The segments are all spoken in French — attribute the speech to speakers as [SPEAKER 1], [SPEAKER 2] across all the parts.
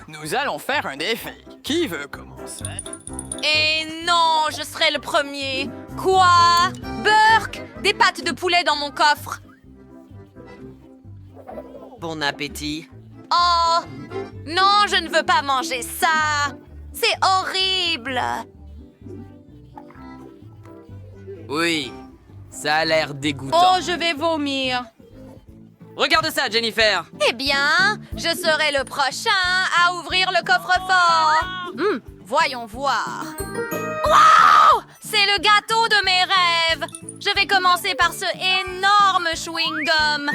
[SPEAKER 1] nous allons faire un défi. Qui veut commencer?
[SPEAKER 2] Et non, je serai le premier. Quoi? Burk, des pâtes de poulet dans mon coffre.
[SPEAKER 3] Bon appétit.
[SPEAKER 2] Oh, non, je ne veux pas manger ça. C'est horrible.
[SPEAKER 3] Oui, ça a l'air dégoûtant.
[SPEAKER 2] Oh, je vais vomir.
[SPEAKER 3] Regarde ça, Jennifer.
[SPEAKER 2] Eh bien, je serai le prochain à ouvrir le coffre-fort. Voyons voir. Wow! C'est le gâteau de mes rêves. Je vais commencer par ce énorme chewing-gum.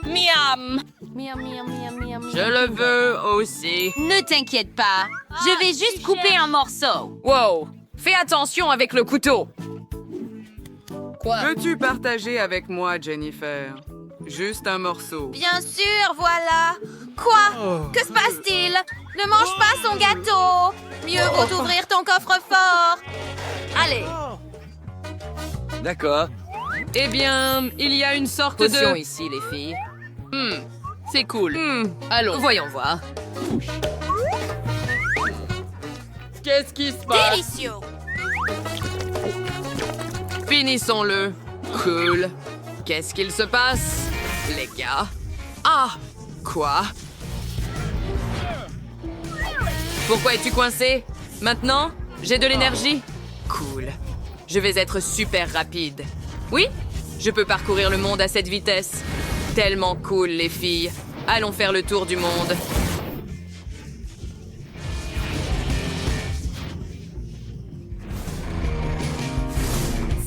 [SPEAKER 2] Miam! Miam, miam, miam, miam,
[SPEAKER 3] Je le veux aussi.
[SPEAKER 2] Ne t'inquiète pas. Je vais juste couper un morceau. Wow! Fais attention avec le couteau. Quoi?
[SPEAKER 4] Veux-tu partager avec moi, Jennifer? Juste un morceau.
[SPEAKER 2] Bien sûr, voilà. Quoi? Que se passe-t-il? Ne mange pas son gâteau. Mieux vaut ouvrir ton coffre-fort. Allez.
[SPEAKER 3] D'accord.
[SPEAKER 5] Eh bien, il y a une sorte
[SPEAKER 3] Potion
[SPEAKER 5] de...
[SPEAKER 3] ici, les filles.
[SPEAKER 5] C'est cool. Allons.
[SPEAKER 2] Voyons voir.
[SPEAKER 5] Qu'est-ce qui se passe?
[SPEAKER 2] Délicieux.
[SPEAKER 5] Finissons-le. Cool. Qu'est-ce qu'il se passe, les gars? Ah! Quoi? Pourquoi es-tu coincé? Maintenant, j'ai de l'énergie? Cool. Je vais être super rapide. Oui? Je peux parcourir le monde à cette vitesse. Tellement cool, les filles. Allons faire le tour du monde.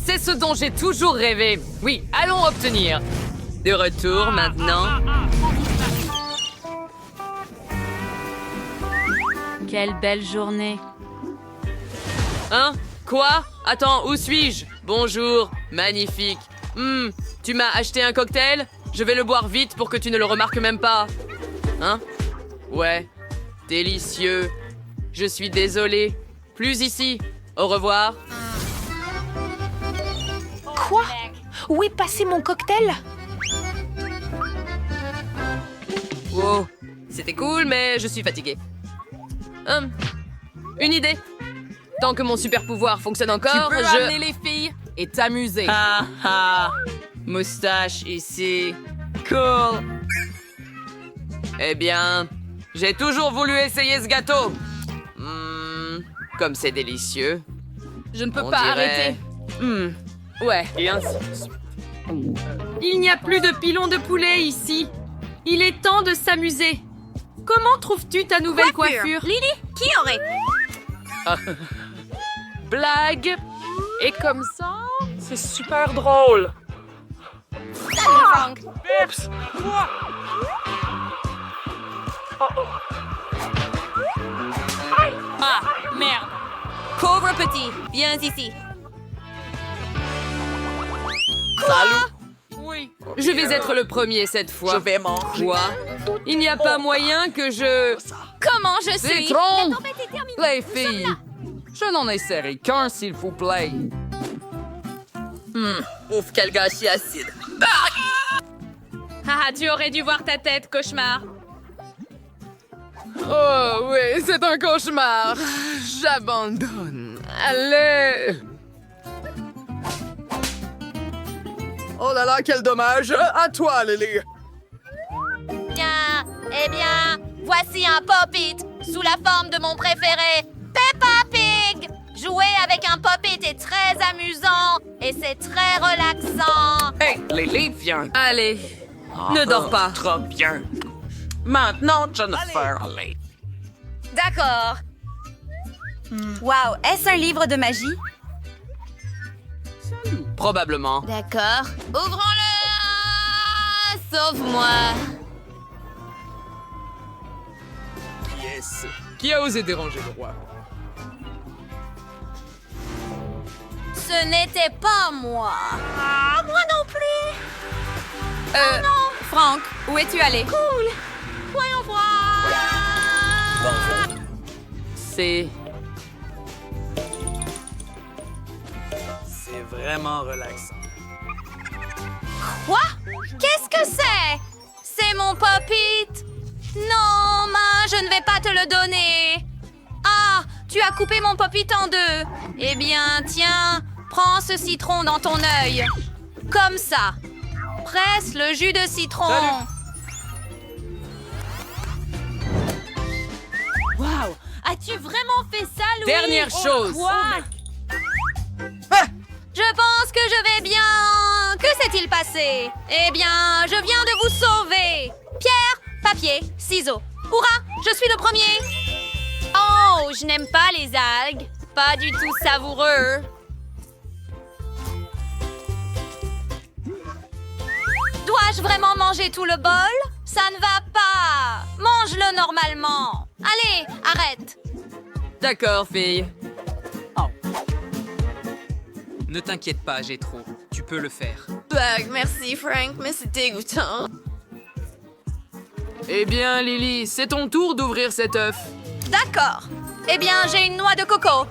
[SPEAKER 5] C'est ce dont j'ai toujours rêvé. Oui, allons obtenir. De retour maintenant.
[SPEAKER 2] Quelle belle journée.
[SPEAKER 5] Hein? Quoi? Attends, où suis-je? Bonjour, magnifique. Tu m'as acheté un cocktail? Je vais le boire vite pour que tu ne le remarques même pas. Hein? Ouais, délicieux. Je suis désolée. Plus ici. Au revoir.
[SPEAKER 2] Quoi? Où est passé mon cocktail?
[SPEAKER 5] Wow, c'était cool, mais je suis fatiguée. Une idée. Tant que mon super pouvoir fonctionne encore, je...
[SPEAKER 3] les filles et t'amuser. Moustache ici. Cool.
[SPEAKER 5] Eh bien, j'ai toujours voulu essayer ce gâteau. Comme c'est délicieux.
[SPEAKER 3] Je ne peux
[SPEAKER 5] On
[SPEAKER 3] pas
[SPEAKER 5] dirait-
[SPEAKER 3] arrêter.
[SPEAKER 5] Ouais.
[SPEAKER 1] Et ainsi de suite.
[SPEAKER 6] Il n'y a plus de pilon de poulet ici. Il est temps de s'amuser. Comment trouves-tu ta nouvelle coiffure?
[SPEAKER 2] Lily, qui aurait?
[SPEAKER 1] Blague. Et comme ça, c'est super drôle.
[SPEAKER 2] Salut, Frank.
[SPEAKER 1] Oups. Quoi?
[SPEAKER 2] Ah, merde. Pauvre petit, viens ici.
[SPEAKER 1] Oui.
[SPEAKER 5] Je vais être le premier cette fois.
[SPEAKER 3] Je vais manger.
[SPEAKER 5] Quoi? Il n'y a pas moyen que je...
[SPEAKER 2] Comment je suis?
[SPEAKER 5] Citron!
[SPEAKER 2] La tempête est terminée.
[SPEAKER 5] Les filles, je n'en ai serré qu'un, s'il vous plaît.
[SPEAKER 3] Ouf, quel gâchis acide.
[SPEAKER 6] Ah, tu aurais dû voir ta tête, cauchemar.
[SPEAKER 5] Oh oui, c'est un cauchemar. J'abandonne. Allez.
[SPEAKER 1] Oh là là, quel dommage. À toi, Lily.
[SPEAKER 2] Bien, eh bien, voici un pop-it sous la forme de mon préféré, Peppa Pig. Jouer avec un pop-it est très amusant et c'est très relaxant.
[SPEAKER 1] Hey, Lily, viens.
[SPEAKER 5] Allez, ne dors pas.
[SPEAKER 1] Trop bien. Maintenant, Jennifer. Allez.
[SPEAKER 2] D'accord.
[SPEAKER 7] Wow, est-ce un livre de magie?
[SPEAKER 5] Probablement.
[SPEAKER 2] D'accord. Ouvrons-le. Sauve-moi.
[SPEAKER 1] Yes. Qui a osé déranger le roi?
[SPEAKER 2] Ce n'était pas moi. Ah, moi non plus.
[SPEAKER 7] Franck, où es-tu allé?
[SPEAKER 2] Cool. Voyons voir.
[SPEAKER 5] C'est...
[SPEAKER 1] C'est vraiment relaxant.
[SPEAKER 2] Quoi? Qu'est-ce que c'est? C'est mon pop-it. Non. je ne vais pas te le donner. Ah, tu as coupé mon pop-it en deux. Eh bien, tiens, prends ce citron dans ton œil. Comme ça. Presse le jus de citron.
[SPEAKER 6] Waouh! As-tu vraiment fait ça, Louis?
[SPEAKER 5] Dernière chose.
[SPEAKER 6] Quoi?
[SPEAKER 2] Je pense que je vais bien. Que s'est-il passé? Eh bien, je viens de vous sauver. Pierre, papier, ciseaux. Hurrah, je suis le premier. Oh, je n'aime pas les algues. Pas du tout savoureux. Dois-je vraiment manger tout le bol? Ça ne va pas. Mange-le normalement. Allez, arrête.
[SPEAKER 5] D'accord, fille.
[SPEAKER 8] Ne t'inquiète pas, j'ai trop. Tu peux le faire.
[SPEAKER 3] Merci, Frank, mais c'est dégoûtant.
[SPEAKER 5] Eh bien, Lily, c'est ton tour d'ouvrir cet œuf.
[SPEAKER 2] D'accord. Eh bien, j'ai une noix de coco.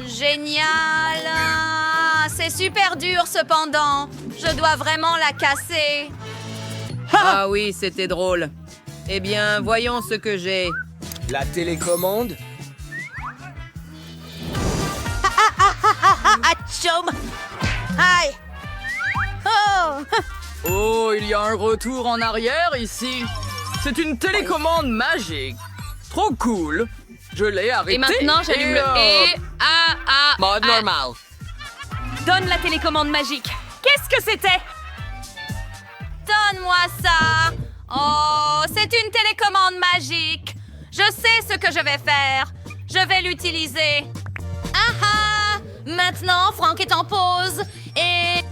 [SPEAKER 2] Génial. Ah, c'est super dur cependant. Je dois vraiment la casser.
[SPEAKER 3] Ah oui, c'était drôle. Eh bien, voyons ce que j'ai.
[SPEAKER 9] La télécommande?
[SPEAKER 7] Atchoum! Aïe! Oh!
[SPEAKER 3] Oh, il y a un retour en arrière ici. C'est une télécommande magique. Trop cool. Je l'ai arrêté.
[SPEAKER 6] Et maintenant, j'allume le et.
[SPEAKER 3] Mode normal.
[SPEAKER 6] Donne la télécommande magique. Qu'est-ce que c'était?
[SPEAKER 2] Donne-moi ça. Oh, c'est une télécommande magique. Je sais ce que je vais faire. Je vais l'utiliser. Ah ah! Maintenant, Frank est en pause. Et...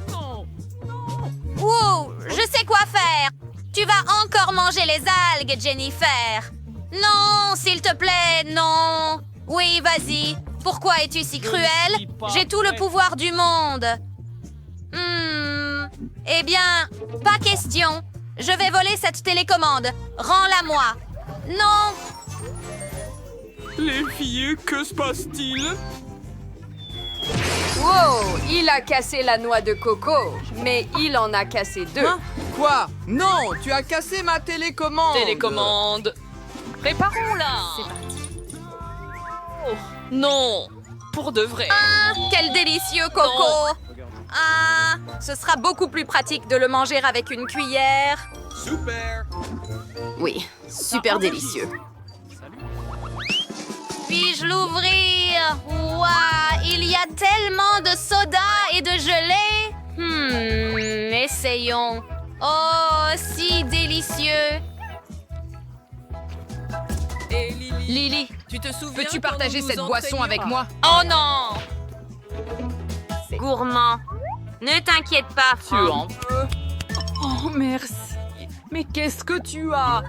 [SPEAKER 2] Wow, je sais quoi faire. Tu vas encore manger les algues, Jennifer. Non, s'il te plaît, non. Oui, vas-y. Pourquoi es-tu si cruel? J'ai tout le pouvoir du monde. Eh bien, pas question. Je vais voler cette télécommande. Rends-la-moi. Non.
[SPEAKER 4] Les filles, que se passe-t-il?
[SPEAKER 1] Wow, il a cassé la noix de coco, mais il en a cassé deux.
[SPEAKER 4] Hein? Quoi? Non, tu as cassé ma télécommande.
[SPEAKER 5] Télécommande. Préparons-la.
[SPEAKER 6] C'est parti.
[SPEAKER 5] Non, pour de vrai.
[SPEAKER 2] Ah, quel délicieux coco. Ah, ce sera beaucoup plus pratique de le manger avec une cuillère.
[SPEAKER 9] Super!
[SPEAKER 3] Oui, super délicieux.
[SPEAKER 2] Puis-je l'ouvrir? Ouah, il y a tellement de soda et de gelée. Essayons. Oh, si délicieux.
[SPEAKER 3] Lily,
[SPEAKER 5] Tu te souviens
[SPEAKER 3] peux-tu
[SPEAKER 5] quand
[SPEAKER 3] partager
[SPEAKER 5] nous
[SPEAKER 3] cette
[SPEAKER 5] nous
[SPEAKER 3] boisson avec
[SPEAKER 5] entraînions?
[SPEAKER 3] moi?
[SPEAKER 2] Oh non! Gourmand. Ne t'inquiète pas,
[SPEAKER 3] Tu en
[SPEAKER 1] Oh, merci. Mais qu'est-ce que tu as?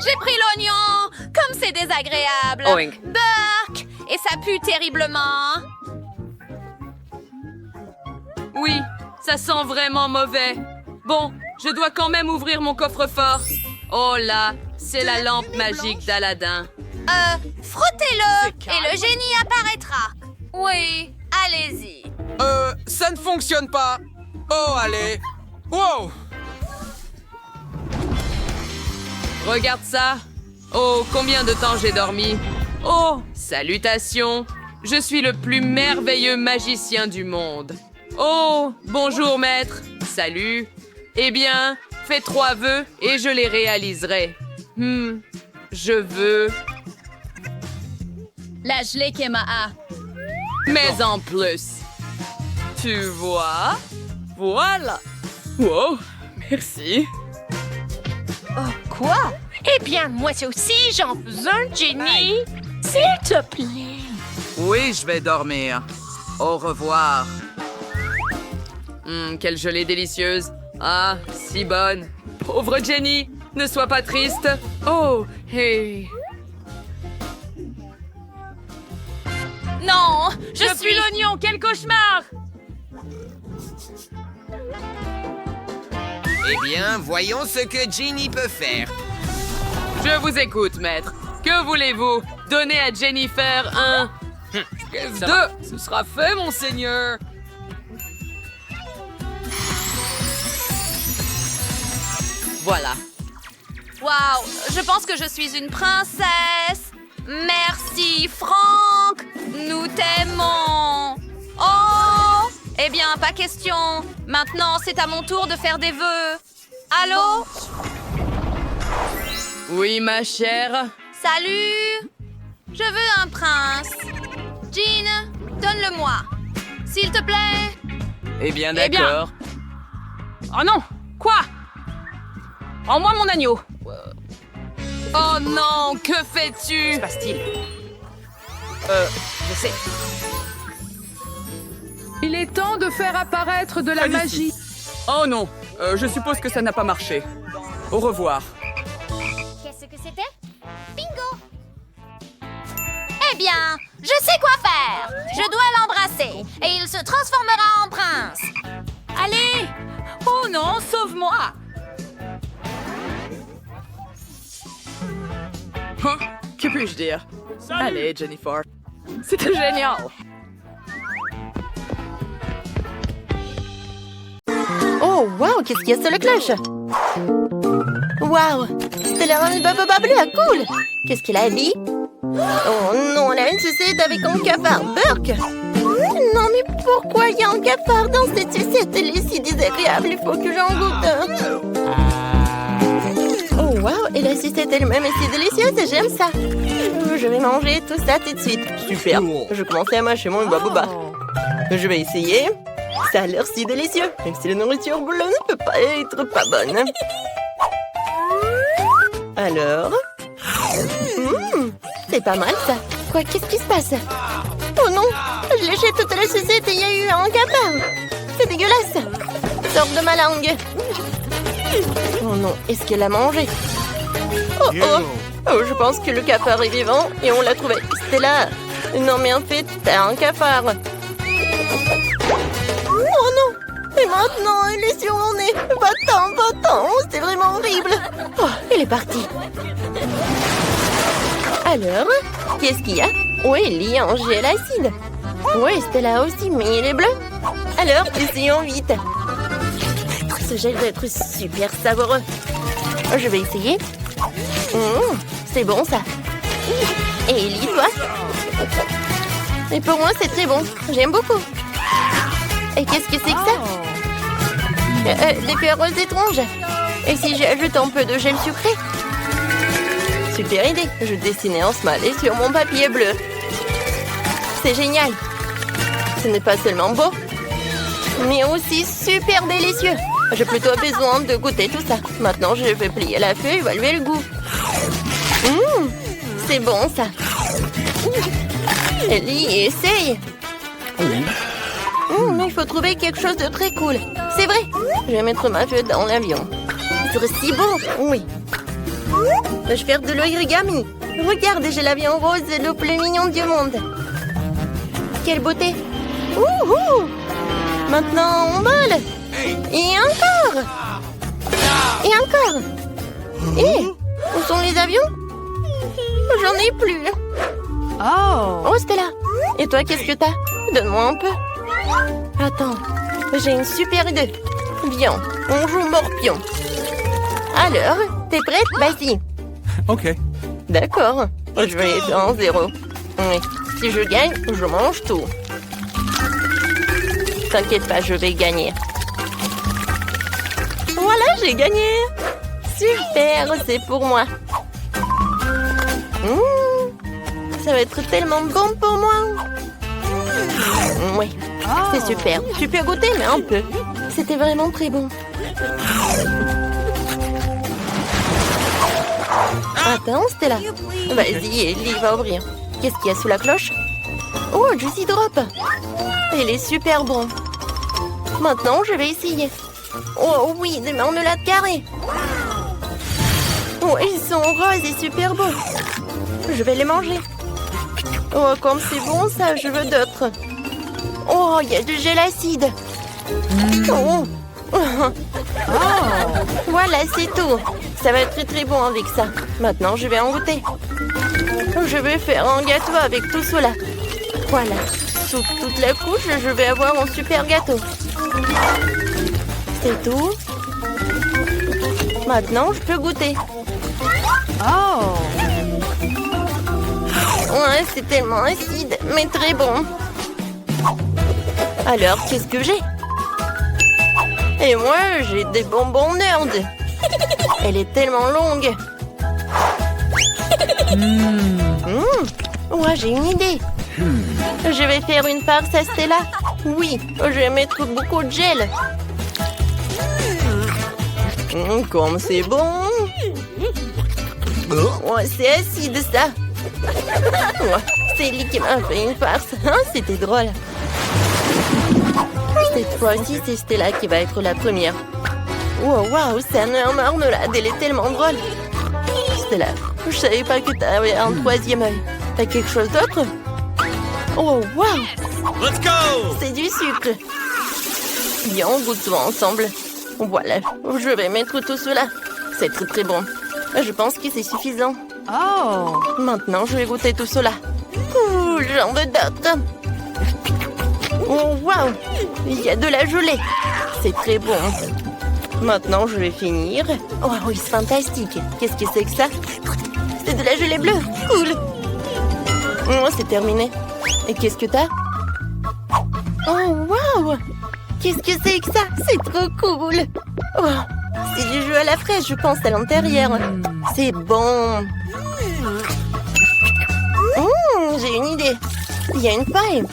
[SPEAKER 2] J'ai pris l'oignon! Comme c'est désagréable!
[SPEAKER 3] Oink.
[SPEAKER 2] Burk! Et ça pue terriblement!
[SPEAKER 5] Oui, ça sent vraiment mauvais. Bon, je dois quand même ouvrir mon coffre-fort. Oh là, c'est la lampe magique d'Aladin.
[SPEAKER 2] Frottez-le! Et le génie apparaîtra! Oui, allez-y!
[SPEAKER 4] Ça ne fonctionne pas. Oh, allez. Wow.
[SPEAKER 5] Regarde ça. Oh, combien de temps j'ai dormi. Oh, salutations. Je suis le plus merveilleux magicien du monde. Oh, bonjour maître. Salut. Eh bien, fais 3 vœux et je les réaliserai. Je veux...
[SPEAKER 2] La gelée Kemaa.
[SPEAKER 5] Mais en plus. Tu vois? Voilà. Wow, merci.
[SPEAKER 6] Quoi? Eh bien, moi aussi, j'en veux un, Jenny. S'il te plaît.
[SPEAKER 4] Oui, je vais dormir. Au revoir.
[SPEAKER 5] Quelle gelée délicieuse. Ah, si bonne. Pauvre Jenny, ne sois pas triste. Oh, hey.
[SPEAKER 2] Non! Je suis
[SPEAKER 6] l'oignon, quel cauchemar!
[SPEAKER 9] Eh bien, voyons ce que Ginny peut faire.
[SPEAKER 5] Je vous écoute, maître. Que voulez-vous? Donner à Jennifer un...
[SPEAKER 3] Ce sera fait, monseigneur.
[SPEAKER 5] Voilà.
[SPEAKER 2] Waouh, je pense que je suis une princesse. Merci, Franck. Nous t'aimons. Oh, eh bien, pas question. Maintenant, c'est à mon tour de faire des vœux. Allô?
[SPEAKER 3] Oui, ma chère.
[SPEAKER 2] Salut. Je veux un prince. Jean, donne-le-moi. S'il te plaît.
[SPEAKER 3] Eh bien,
[SPEAKER 1] Eh bien.
[SPEAKER 3] d'accord.
[SPEAKER 1] Oh non! Quoi? Rends-moi mon agneau!
[SPEAKER 3] Oh non, que fais-tu?
[SPEAKER 1] Que se passe-t-il? Je sais.
[SPEAKER 3] Il est temps de faire apparaître de la magie. Oh non, je suppose que ça n'a pas marché. Au revoir.
[SPEAKER 2] Qu'est-ce que c'était? Bingo! Eh bien, je sais quoi faire. Je dois l'embrasser et il se transformera en prince.
[SPEAKER 6] Allez! Oh non, sauve-moi!
[SPEAKER 3] Hein? Que puis-je dire? Allez, Jennifer. C'était génial.
[SPEAKER 10] Oh, waouh, qu'est-ce qu'il y a sur la cloche? Waouh, c'était la reine Baba bleue, cool! Qu'est-ce qu'elle a dit? Oh non, elle a une sucette avec un cafard, Burke! Non, mais pourquoi il y a un cafard dans cette sucette? Elle est si désagréable, il faut que j'en goûte. Oh, waouh, et la sucette elle-même est si délicieuse, j'aime ça. Je vais manger tout ça tout de suite. Super, je commençais à mâcher mon baboba. Je vais essayer. Ça a l'air si délicieux, même si la nourriture bleue ne peut pas être pas bonne. Alors... c'est pas mal ça. Quoi, qu'est-ce qui se passe? Oh non, je léchais toute la sucette et il y a eu un cafard. C'est dégueulasse. Sors de ma langue. Oh non, est-ce qu'elle a mangé? Oh oh, oh, je pense que le cafard est vivant et on l'a trouvé. Stella, non mais en fait, t'as un cafard. Oh non, et maintenant elle est sur mon nez. Va-t'en, va-t'en, c'est vraiment horrible. Oh, il est parti. Alors, qu'est-ce qu'il y a? Oui, il y a un gel acide. Oui, Stella aussi, mais il est bleu. Alors, essayons vite. Ce gel va être super savoureux. Je vais essayer. C'est bon, ça. Et Ellie, toi? Et pour moi, c'est très bon. J'aime beaucoup. Et qu'est-ce que c'est que ça? Des fleurs roses étranges. Et si j'ajoute un peu de gel sucré? Super idée. Je dessinais un smiley sur mon papier bleu. C'est génial. Ce n'est pas seulement beau, mais aussi super délicieux. J'ai plutôt besoin de goûter tout ça. Maintenant, je vais plier la feuille et évaluer le goût. C'est bon, ça. Ellie, essaye. Mais il faut trouver quelque chose de très cool. C'est vrai. Je vais mettre ma feuille dans l'avion. Ce serait si beau. Oui. Peux-je faire de l'origami? Regarde, j'ai l'avion rose le plus mignon du monde. Quelle beauté. Ouhou. Maintenant, on vole. Et encore. Et encore. Et où sont les avions? J'en ai plus. Oh, Stella. Et toi, qu'est-ce que t'as? Donne-moi un peu. Attends, j'ai une super idée. Viens, on joue morpion. Alors, t'es prête? Vas-y.
[SPEAKER 4] Ok.
[SPEAKER 10] D'accord. Je vais faire un 0. Oui. Si je gagne, je mange tout. T'inquiète pas, je vais gagner. Voilà, j'ai gagné. Super, c'est pour moi. Ça va être tellement bon pour moi. Oui, c'est super. Tu peux goûter, mais un peu. C'était vraiment très bon. Attends, Stella. Vas-y, Ellie va ouvrir. Qu'est-ce qu'il y a sous la cloche? Oh, Juicy Drop. Il est super bon. Maintenant, je vais essayer. Oh oui, des marmelades carrées. Oh, ils sont roses et super beaux. Je vais les manger. Oh, comme c'est bon ça, je veux d'autres. Oh, il y a du gel acide. Oh. Voilà, c'est tout. Ça va être très très bon avec ça. Maintenant, je vais en goûter. Je vais faire un gâteau avec tout cela. Voilà. Sous toute la couche, je vais avoir un super gâteau. C'est tout. Maintenant, je peux goûter. Ouais, c'est tellement acide, mais très bon. Alors, qu'est-ce que j'ai? Et moi, j'ai des bonbons nerd. Elle est tellement longue. Ouais, j'ai une idée. Je vais faire une farce à Stella. Oui, je vais mettre beaucoup de gel. Comme c'est bon. Ouais, c'est acide, ça. Ouais, c'est Ellie qui m'a fait une farce. Hein, c'était drôle. Cette fois-ci, c'est Stella qui va être la première. Wow, c'est un marmelade. Elle est tellement drôle. Stella, je savais pas que t'avais un troisième œil. T'as quelque chose d'autre? Oh, wow!
[SPEAKER 9] Let's go!
[SPEAKER 10] C'est du sucre. Bien, on goûte tout ensemble. Voilà, je vais mettre tout cela. C'est très très bon. Je pense que c'est suffisant. Oh! Maintenant, je vais goûter tout cela. Ouh, j'en veux d'autres. Oh, wow! Il y a de la gelée. C'est très bon. Maintenant, je vais finir. Oh oui, c'est fantastique. Qu'est-ce que c'est que ça? C'est de la gelée bleue. Cool. Oh, c'est terminé. Et qu'est-ce que t'as? Oh, wow! Qu'est-ce que c'est que ça? C'est trop cool. Oh, c'est du jus à la fraise, je pense, à l'intérieur. C'est bon. J'ai une idée. Il y a une paille.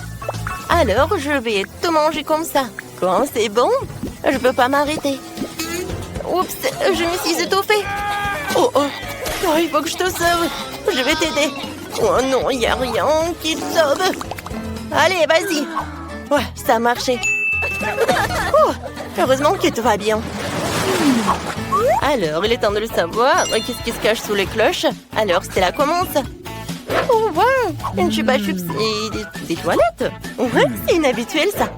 [SPEAKER 10] Alors, je vais tout manger comme ça. Quand c'est bon, je peux pas m'arrêter. Oups, je me suis étouffée. Oh, il faut que je te sauve. Je vais t'aider. Oh non, il n'y a rien qui te sauve. Allez, vas-y. Ouais, ça a marché. Oh, heureusement que tout va bien. Alors, il est temps de le savoir. Qu'est-ce qui se cache sous les cloches? Alors, Stella commence. Oh, wow, une chupa chups et des toilettes. Ouais, c'est inhabituel, ça.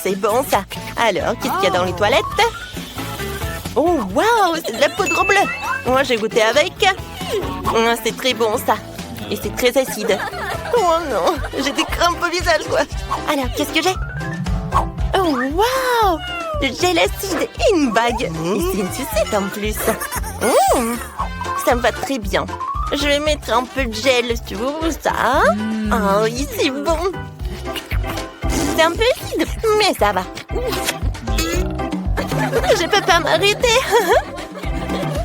[SPEAKER 10] C'est bon, ça. Alors, qu'est-ce qu'il y a dans les toilettes? Oh, wow, c'est de la poudre bleue. Moi, j'ai goûté avec. C'est très bon, ça. Et c'est très acide. Oh non, j'ai des crampes au visage, quoi. Alors, qu'est-ce que j'ai? Oh, wow, le gel acide et une bague. Et c'est une sucette en plus. Ça me va très bien. Je vais mettre un peu de gel sur ça. Oh oui, c'est bon. C'est un peu acide, mais ça va. Je peux pas m'arrêter.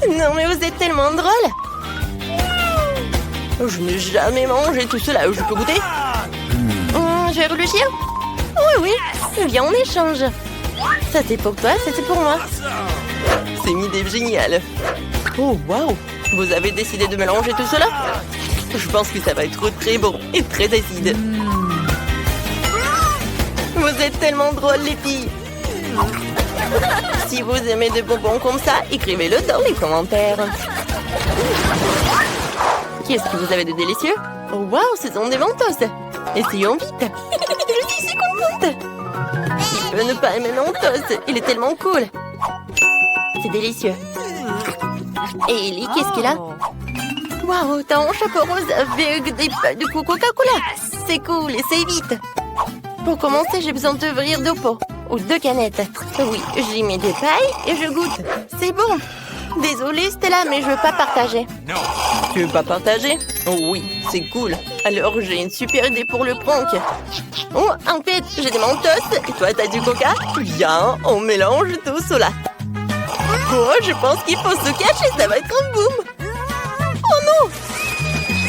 [SPEAKER 10] Non, mais vous êtes tellement drôle. Je n'ai jamais mangé tout cela. Je peux goûter? Je vais réfléchir. Oui. Viens, on échange. Ça, c'est pour toi, ça, c'est pour moi. C'est une idée géniale. Oh, wow. Vous avez décidé de mélanger tout cela? Je pense que ça va être très bon et très acide. Vous êtes tellement drôles, les filles. Si vous aimez des bonbons comme ça, écrivez-le dans les commentaires. Qu'est-ce que vous avez de délicieux? Oh, wow, ce sont des Mentos. Essayons vite. Je suis si contente. Qui peut ne pas aimer Mentos? Il est tellement cool. C'est délicieux. Et Ellie, qu'est-ce qu'il a? Waouh, t'as un chapeau rose avec des pailles de Coca-Cola. C'est cool, essaye vite. Pour commencer, j'ai besoin d'ouvrir 2 pots. Ou 2 canettes. Oui, j'y mets des pailles et je goûte. C'est bon. Désolée, Stella, mais je veux pas partager. Tu veux pas partager? Oh oui, c'est cool. Alors, j'ai une super idée pour le prank. Oh, en fait, j'ai des Mentos et toi, t'as du Coca? Viens, on mélange tout cela. Oh, je pense qu'il faut se cacher, ça va être un boom. Oh non!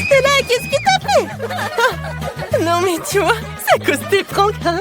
[SPEAKER 10] Stella, qu'est-ce que t'as fait? Non, mais tu vois, c'est à cause des pranks, hein?